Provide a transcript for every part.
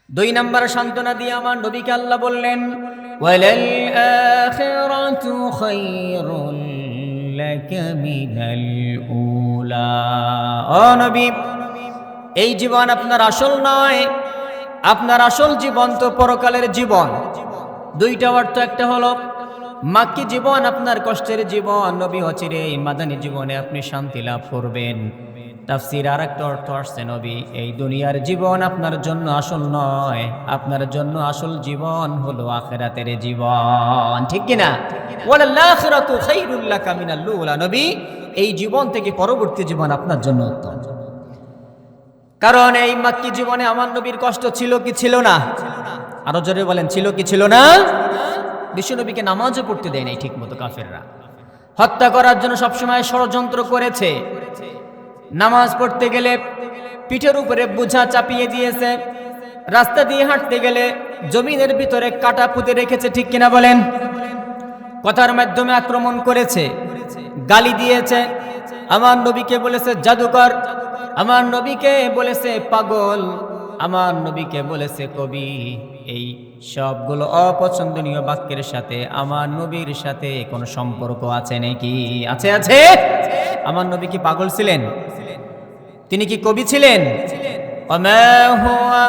দুই নম্বর সান্ত্বনা দিয়ে আমার নবীকে আল্লাহ বললেন, ওয়ালাল আখিরাতু খায়রুল লাকা মিনাল উলা। ও নবী, এই জীবন আপনার আসল নয়, আপনার আসল জীবন তো পরকালের জীবন। দুইটা অর্থ, একটা হলো মাক্কি জীবন আপনার কষ্টের জীবন, নবী অচিরে এই মাদানী জীবনে আপনি শান্তি লাভ করবেন। তাফসীর আর একটা অর্থ আসছে, নবী এই দুনিয়ার জীবন আপনার জন্য আসল নয়, আপনার জন্য আসল জীবন হলো আখিরাতের জীবন। ঠিক কিনা? ওয়ালাল আখিরাতু খায়রুল লাকা মিনাল উলা। নবী, এই জীবন থেকে পরবর্তী জীবন আপনার জন্য উত্তম। কারণ এই মাক্কি জীবনে আমার নবীর কষ্ট ছিল কি ছিল না? আরো জোরে বলেন, ছিল কি ছিল না? বিশ্বনবীকে নামাজও পড়তে দেয় নাই ঠিক মতো কাফেররা, হত্যা করার জন্য সবসময় ষড়যন্ত্র করেছে। নামাজ পড়তে গেলে পিঠের উপরে বোঝা চাপিয়ে দিয়েছে, রাস্তা দিয়ে হাঁটতে গেলে জমিনের ভিতরে কাটা পুঁতে রেখেছে। ঠিক কিনা বলেন? কথার মাধ্যমে আক্রমণ করেছে, গালি দিয়েছে, আমার নবীকে বলেছে জাদুকর, আমার নবীকে বলেছে পাগল, আমার নবীকে বলেছে কবি। এই সবগুলো অপছন্দনীয় বাক্যের সাথে আমার নবীর সাথে কোনো সম্পর্ক আছে নাকি? আছে, আছে। আমার নবী কি পাগল ছিলেন? তিনি কি কবি ছিলেন? ওমা হুয়া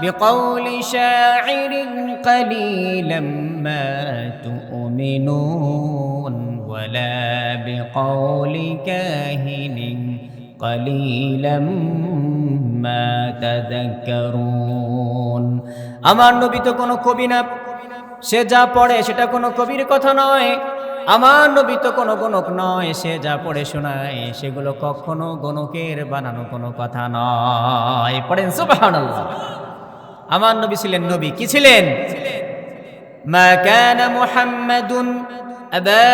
বিকাউলি শাইরিন কালিলাম মা তুমিনুন ওয়ালা বিকাউলি কাহিনিন কালিলাম মা তাযাক্কারুন। আমার নবী তো কোনো কবি না, সে যা পড়ে সেটা কোনো কবির কথা নয়। আমার নবী তো কোনো গণক নয়, সে যা পড়ে শোনায় সেগুলো কখনো গণকের বানানো কোনো কথা নয়। পড়েন সুবহানাল্লাহ। আমার নবী ছিলেন নবী। কি ছিলেন? মা কানা মুহাম্মাদুন আবা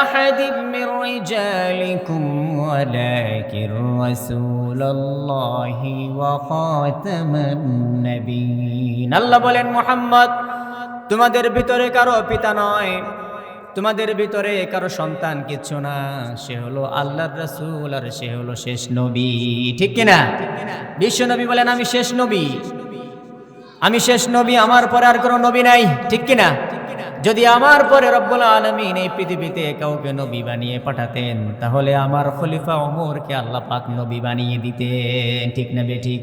আহাদিম মির রিজালিকুম ওয়ালাকির রাসূলুল্লাহি ওয়া খাতামান নাবিয়্যিন। আল্লাহ বলেন, মুহাম্মদ তোমাদের ভিতরে কারো পিতা নয়, তোমাদের ভিতরে কারো সন্তান কিচ্ছু না, সে হলো আল্লাহর রাসূল আর সে হলো শেষ নবী। ঠিক কিনা? বিশ্ব নবী বলেন, আমি শেষ নবী, আমি শেষ নবী, আমার পরে আর কোনো নবী নাই। ঠিক কিনা? যদি আমার পরে রব্বুল আলামিন এই পৃথিবীতে কাউকে নবী বানিয়ে পাঠাতেন, তাহলে আমার খলিফা ওমরকে আল্লাহ পাক নবী বানিয়ে দিতেন। ঠিক না বেঠিক?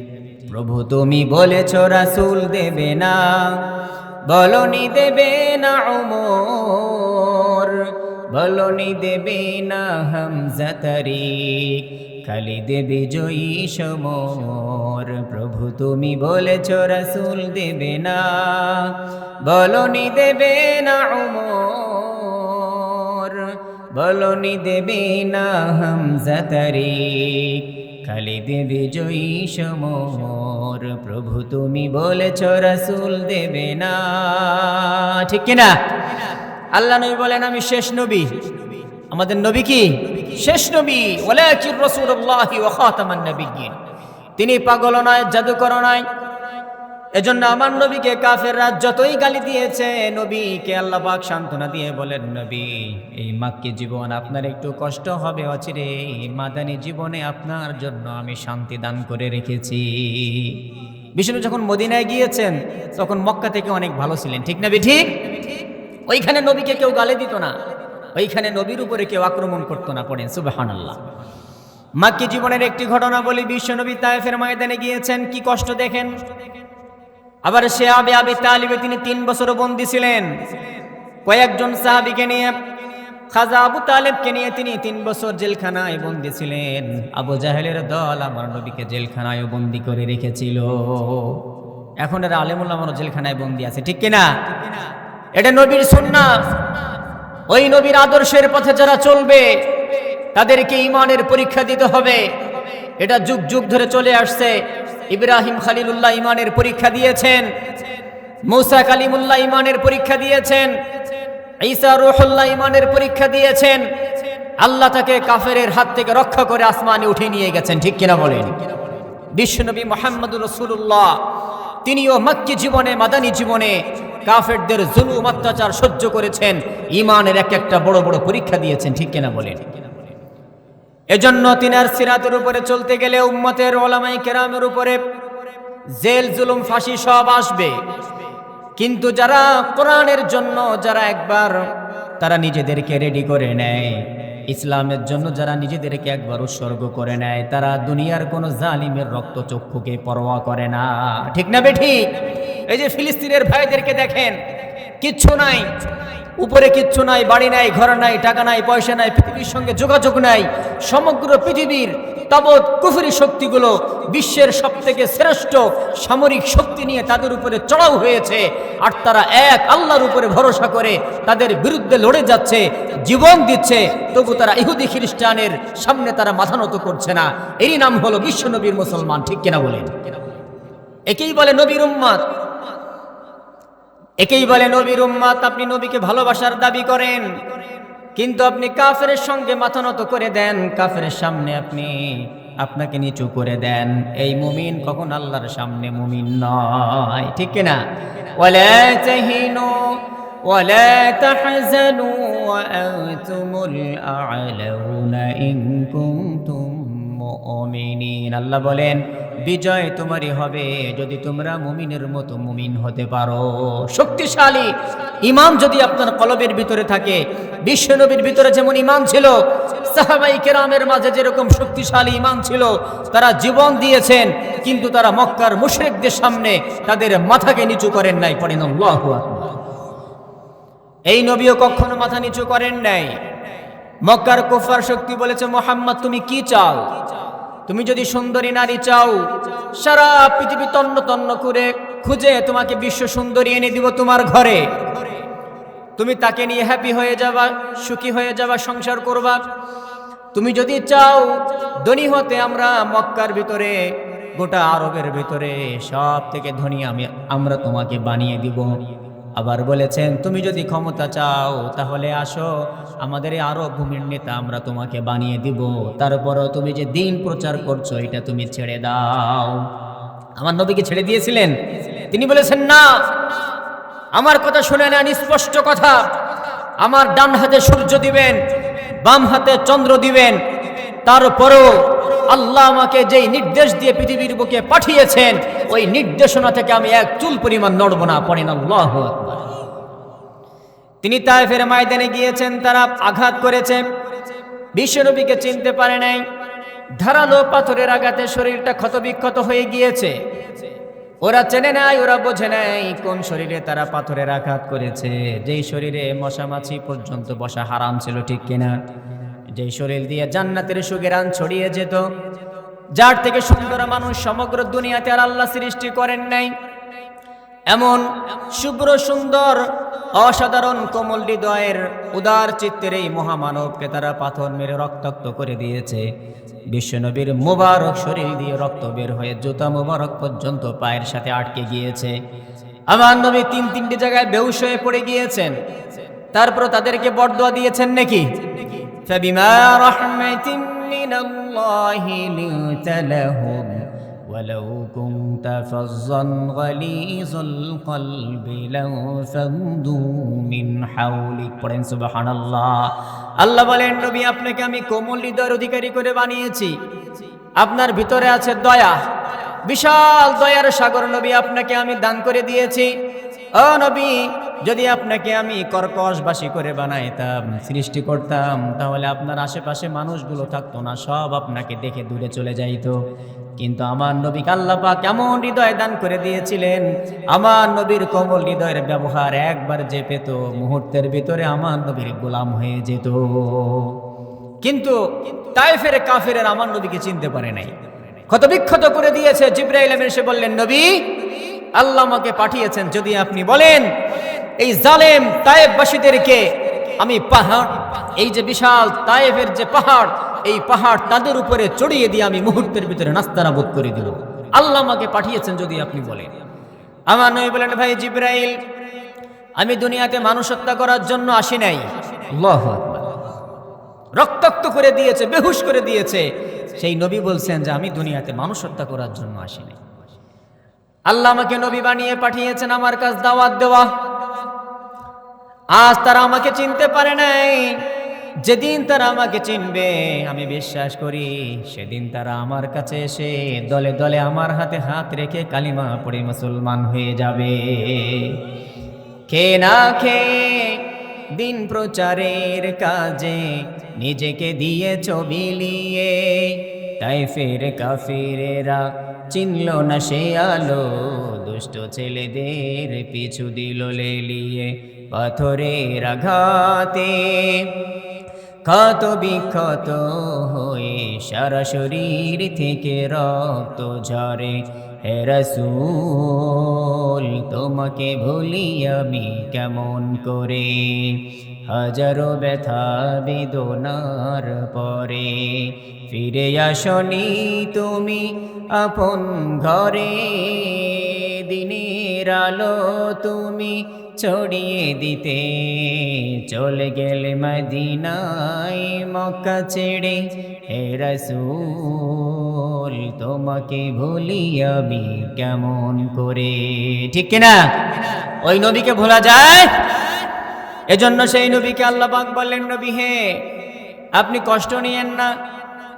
প্রভু তুমি বলেছ রাসূল দেবে না, বলনি দেবে না ওমর, বলনি দেবে না হামজা তারিক, খালিদ বিজয়ী সমর। প্রভু তুমি বলেছ রাসূল দেবে না, বলনি দেবে না ওমর, বলনি দেবে না হামজা তারিক, খালিদ বিজয়ী সমর। প্রভু তুমি বলেছ রাসূল দেবে না। ঠিক কিনা? আল্লাহ নবী বলেন, আমি শেষ নবী। আমাদের নবী কি? শেষ নবী। ওয়ালাকির রাসূলুল্লাহি ওয়া খাতামান নাবিয়্যিন। তিনি পাগল নয়, জাদুকর নয়। এজন্য আমার নবীকে কাফেররা যতই গালি দিয়েছে, নবীকে আল্লাহ পাক সান্ত্বনা দিয়ে বলেন, নবী এই মাক্কি জীবন আপনার একটু কষ্ট হবে, অচিরে মাদানী জীবনে আপনার জন্য আমি শান্তি দান করে রেখেছি। বিষ্ণু যখন মদিনায় গিয়েছেন তখন মক্কা থেকে অনেক ভালো ছিলেন। ঠিক না ঠিক? ওইখানে নবীকে কেউ গালি দিত না, ওইখানে নবীর উপরে কেউ আক্রমণ করতো না। পড়েন সুবহানাল্লাহ। মাক্কি জীবনের একটি ঘটনা বলি। বিশ্ব নবী তায়েফের ময়দানে গিয়েছেন, কি কষ্ট দেখেন। আবার সে আবি তালিবে তিনি 3 বছর বন্দী ছিলেন। কয়েকজন সাহাবীকে নিয়ে, খাজা আবু তালেবকে নিয়ে তিনি 3 বছর জেলখানায় বন্দী ছিলেন। আবু জাহেলের দল আমার নবীকে জেলখানায় বন্দী করে রেখেছিল। এখন এরা আলেমুল আমার জেলখানায় বন্দী আছে। ঠিক কিনা? এটা নবীর সুন্নাহ। ওই নবীর আদর্শের পথে যারা চলবে তাদেরকে ঈমানের পরীক্ষা দিতে হবে। এটা যুগ যুগ ধরে চলে আসছে। ইব্রাহিম খলিলুল্লাহ ঈমানের পরীক্ষা দিয়েছেন, মূসা কালিমুল্লাহ ঈমানের পরীক্ষা দিয়েছেন, ঈসা রূহুল্লাহ ঈমানের পরীক্ষা দিয়েছেন। আল্লাহ তাকে কাফেরের হাত থেকে রক্ষা করে আসমানে উঠিয়ে নিয়ে গেছেন। ঠিক কিনা বলেন? বিশ্বনবী মুহাম্মদুর রাসূলুল্লাহ তিনিও মক্কি জীবনে, মাদানী জীবনে কাফেরদের জুলুম অত্যাচার সহ্য করেছেন, ঈমানের এক একটা বড় বড় পরীক্ষা দিয়েছেন। ঠিক কিনা বলেন? এজন্য তিনার সিরাতের উপরে চলতে গেলে উম্মতের উলামায়ে কেরামের উপরে জেল জুলুম ফাঁসি সব আসবে, কিন্তু যারা কোরআনের জন্য যারা একবার তারা নিজেদেরকে রেডি করে নেয়, ইসলামের জন্য যারা নিজেদেরকে একবার উৎসর্গ করে নেয়, তারা দুনিয়ার কোনো জালিমের রক্তচক্ষুকে পরোয়া করে না। ঠিক না বেঠিক? এই যে ফিলিস্তিনের ভাইদেরকে দেখেন, কিচ্ছু নাই, উপরে কিচ্ছু নাই, বাড়ি নাই, ঘর নাই, টাকা নাই, পয়সা নাই, পৃথিবীর সঙ্গে যোগাযোগ নাই। সমগ্র পৃথিবীর তাবৎ কুফরি শক্তিগুলো বিশ্বের সবথেকে শ্রেষ্ঠ সামরিক শক্তি নিয়ে তাদের উপরে চড়াও হয়েছে, আর তারা এক আল্লাহর উপরে ভরসা করে তাদের বিরুদ্ধে লড়ে যাচ্ছে, জীবন দিচ্ছে, তবু তারা ইহুদি খ্রিস্টানের সামনে তারা মাথা নত করছে না। এরই নাম হলো বিশ্ব নবীর মুসলমান। ঠিক কিনা বলেন? একেই বলে নবীর উম্মত, একেই বলে নবীর উম্মত। আপনি নবীকে ভালোবাসার দাবি করেন, কিন্তু আপনি কাফেরের সঙ্গে মাথা নত করে দেন, কাফেরের সামনে আপনি আপনাকে নিচু করে দেন। এই মুমিন কখন আল্লাহর সামনে মুমিন নয়। ঠিক কিনা? ওয়ালা তাহিনু ওয়ালা তাহজানু ওয়া আনতুমুল আ'লাউনা ইন কুনতুম মুমিনিন। আল্লাহ বলেন, বিজয় তোমারই হবে যদি তোমরা মুমিনের মতো মুমিন হতে পারো। শক্তিশালী ঈমান যদি আপনার কলবের ভিতরে থাকে, বিশ্বনবীর ভিতরে যেমন ঈমান ছিল, সাহাবায়ে কেরামের মাঝে যেরকম শক্তিশালী ঈমান ছিল, তারা জীবন দিয়েছেন, কিন্তু তারা মক্কার মুশরিকদের সামনে তাদের মাথাকে নিচু করেন নাই। পড়েন আল্লাহু আকবার। এই নবীও কখনো মাথা নিচু করেন নাই। মক্কার কুফার শক্তি বলেছে, মুহাম্মদ তুমি কি চাও? তুমি যদি সুন্দরী নারী চাও, সারা পৃথিবী তন্ন তন্ন করে খুঁজে তোমাকে বিশ্ব সুন্দরী এনে দিব তোমার ঘরে, তুমি তাকে নিয়ে হ্যাপি হয়ে যাবা, সুখী হয়ে যাবা, সংসার করবা। তুমি যদি চাও ধনী হতে, আমরা মক্কার ভিতরে গোটা আরবের ভিতরে সব থেকে ধনী আমরা তোমাকে বানিয়ে দিব। আবার বলেছেন, তুমি যদি ক্ষমতা চাও তাহলে আসো, আমাদের এই আরব ভূমির নেতা আমরা তোমাকে বানিয়ে দিব। তারপরও তুমি যে দিন প্রচার করছো এটা তুমি ছেড়ে দাও। আমার নবীকে ছেড়ে দিয়েছিলেন? তিনি বলেছেন, না, আমার কথা শুনে নেন, স্পষ্ট কথা। আমার ডান হাতে সূর্য দিবেন, বাম হাতে চন্দ্র দিবেন, তারপরও আল্লাহ আমাকে যেই নির্দেশ দিয়ে পৃথিবীর বুকে পাঠিয়েছেন, ওই নির্দেশনা থেকে আমি এক চুল পরিমাণ নড়ব না। পড়েন আল্লাহু আকবার। তিনি তায়েফের ময়দানে গিয়েছেন, তারা আঘাত করেছে, বিশ্বনবীকে চিনতে পারে নাই। ধারালো পাথরের আঘাতে শরীরটা ক্ষতবিক্ষত হয়ে গিয়েছে। ওরা চেনে নাই, ওরা বোঝে নাই কোন শরীরে তারা পাথরের আঘাত করেছে, যেই শরীরে মশা মাছি পর্যন্ত বসা হারাম ছিল। ঠিক কিনা? যেই শরীর দিয়ে জান্নাতের সুগেরান ছড়িয়ে যেত, যার থেকে সুন্দর মানুষ সমগ্র দুনিয়াতে আর আল্লাহ সৃষ্টি করেন নাই, এমন শুভ্র সুন্দর অসাধারণ কোমল হৃদয়ের উদার চিত্তের এই মহামানবকে তারা পাথর মেরে রক্তাক্ত করে দিয়েছে। বিশ্বনবীর মুবারক শরীর দিয়ে রক্ত বের হয়ে জুতা মুবারক পর্যন্ত পায়ের সাথে আটকে গিয়েছে। আমার নবী তিনটি জায়গায় বেহুশ হয়ে পড়ে গিয়েছেন। তারপর তাদেরকে বরদোয়া দিয়েছেন নাকি? ফাবিমা রাহমাতিন মিনাল্লাহি লিনতা লাহুম ওয়ালাউ কুনতা ফাজ্জান গালিযাল কলবি লাফাদু মিন হাওলিক। পড়েন সুবহানাল্লাহ। আল্লাহ বলেন, নবী আপনাকে আমি কোমল হৃদয়ের অধিকারী করে বানিয়েছি, আপনার ভিতরে আছে দয়া, বিশাল দয়ার সাগর নবী আপনাকে আমি দান করে দিয়েছি। ও নবী, যদি আপনাকে আমি কর্কশবাসী করে বানাইতাম, সৃষ্টি করতাম, তাহলে আপনার আশেপাশে মানুষগুলো থাকতো না, সব আপনাকে দেখে দূরে চলে যাইতো। কিন্তু আমার নবীকে আল্লাহ পাক এমন হৃদয় দান করে দিয়েছিলেন, আমার নবীর কোমল হৃদয়ের ব্যবহার একবার যে পেত, মুহূর্তের ভিতরে আমার নবীর গোলাম হয়ে যেত। কিন্তু তায়েফের কাফেরের আমার নবীকে চিনতে পারে নাই, ক্ষতবিক্ষত করে দিয়েছে। জিবরাইল এসে বললেন, নবী, আল্লাহ আমাকে পাঠিয়েছেন, যদি আপনি বলেন এই জালেম তায়েফবাসীদেরকে আমি পাহাড়, এই যে বিশাল তায়েফের যে পাহাড়, এই পাহাড় তাদের উপরে চড়িয়ে দিয়ে আমি মুহূর্তের ভিতরে নাস্তানাবুদ করে দিব। আল্লাহ আমাকে পাঠিয়েছেন যদি আপনি বলেন। আমার নবী বলেন, ভাই জিবরাইল, আমি দুনিয়াতে মানুষ হত্যা করার জন্য আসি নাই। আল্লাহু আকবার। রক্তাক্ত করে দিয়েছে, বেহুশ করে দিয়েছে, সেই নবী বলছেন যে আমি দুনিয়াতে মানুষ হত্যা করার জন্য আসি নাই। আল্লাহ আমাকে নবী বানিয়ে পাঠিয়েছেন আমার কাছে দাওয়াত দেওয়া। আজ তারা আমাকে চিনতে পারে নাই, যেদিন তারা আমাকে চিনবে আমি বিশ্বাস করি সেদিন তারা আমার কাছে এসে দলে দলে আমার হাতে হাত রেখে কালিমা পড়ে মুসলমান হয়ে যাবে। খেয়ে না খেয়ে দিন প্রচারের কাজে নিজেকে দিয়েছ বিলিয়ে, তাই ফের কাফিরেরা চিনল না সে আলো, দুষ্ট ছেলেদের পিছু দিল লেলিয়ে। পাথরের আঘাতে ক্ষত বিক্ষত হয়ে সারা শরীর থেকে রক্ত ঝরে। হে রাসূল তোমাকে ভুলি আমি কেমন করে, হাজারো ব্যথা বেদনার পরে ফিরে আসনি তুমি আপন ঘরে। দিনের আলো তুমি ছড়িয়ে দিতে চলে গেলে মদিনায় মক্কা ছেড়ে। হে রাসূল তোমাকে ভুলি আমি কেমন করে। ঠিক কিনা? ওই নবীকে ভোলা যায়? এজন্য সেই নবীকে আল্লাহ পাক বললেন, নবী হে আপনি কষ্ট নিয়েন না,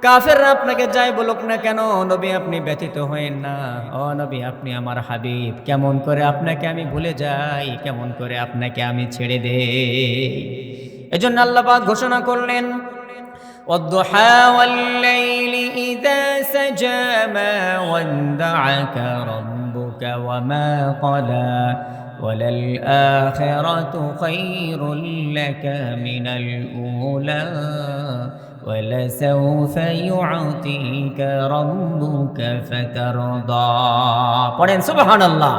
কাফেররা আপনাকে যাই বলুক না কেন নবী আপনি ব্যথিত হয়েন না। ও নবী আপনি আমার হাবিব, কেমন করে আপনাকে আমি ভুলে যাই, কেমন করে আপনাকে আমি ছেড়ে দেই। এজন্য আল্লাহ পাক ঘোষণা করলেন, والضحى والليل إذا سجى ما ودعك ربك وما قلى وللآخرة خير لك من الأولى ولسوف يعطيك ربك فترضى। পড়েন সুবহানাল্লাহ।